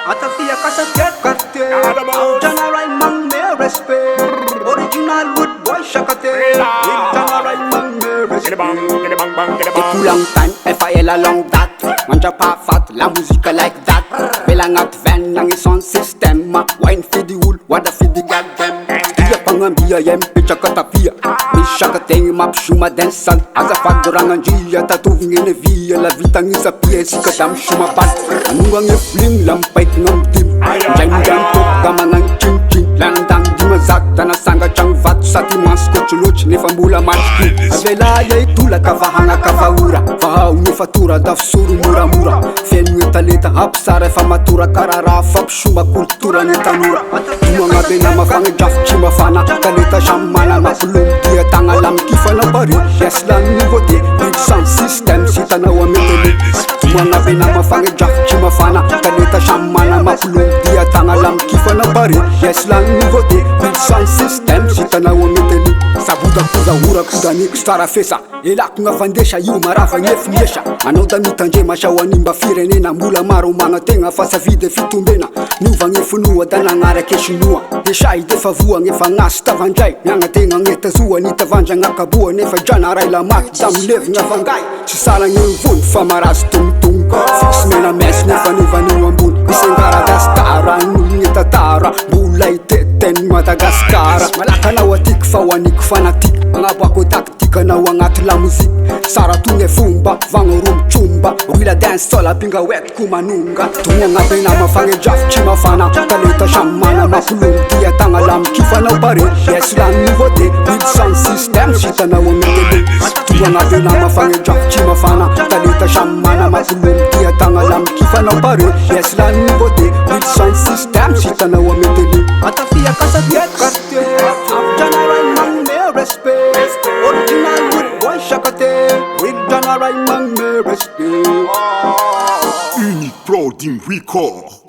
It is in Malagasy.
Antafiankasaka, general mang me respect. Original wood boy shakate. General mang me respect. Long time, FIL along that. Manja pa fat, la musique like that. Belangat van, yang son system. Wine feed the wool, wada feed the goddamn. Dia pangambia yem picha katapia. Mishaka tem map shuma dançan. Asa fadurangan dia tatu ngene via la vitang isa piesi kadam shuma bat. Anungang ye fling lampai ngam tim. Jangan tok gamangan chin chin. Landang di mazak tanah sangga chang vat sati mas kuchuluch ni fambula matki. Avela ye tula kavahanga kavaura. Vahau ni fatura daf suru mura mura. Fenu taleta apsara famatura karara fap shuma kultura ni tanura. Mga bena mafang jaf chima fana taleta shamana mapulum dia tangalam kifana bari. Yes lan nivote big sound system sitana wa metele. Mga bena mafang jaf chima fana taleta shamana mapulum dia tangalam kifana bari. Yes lan nivote big sound system sitana wa metele. Sabuda kuza ura kuza nik stara fesa. Elak nga vandesha yu marafa nyef nyesha. Anota mitanje mashawani mbafire na mula maro mga tenga fasa vide fitumbena. Nuva ngefunua dana ngara keshinua. Desha ide favua ngefa ngasta vanjai. Nyanga tenga ngeta zua nita vanja ngakabua. Nefa jana raila mat dam lev nga vangai. Sisala ngevun famaras tung tung. Fix mena mes nefa nuva nuambun. TSENGARA dastara ngeta tara. Bulay teten Madagaskara. Malaka na watik fawanik fanatik. Mga bako taktika na wangat la muzik. Sara tunge fumba vangorum chumba. Wila dance sola pinga wet kumanunga. Tunya ngabe na mafange jaf chima fana. Taleta shamana mapulum dia tangalam kifana bari. Yes lan nivote big sound system shita na wametele. Tunya ngabe na mafange jaf chima fana. Taleta shamana mapulum dia tangalam kifana bari. Yes lan nivote big sound system shita na wametele. Antafiankasaka, general mang me respect. Original wood boy shakate. General mang me respect. Unique Pro Team Record.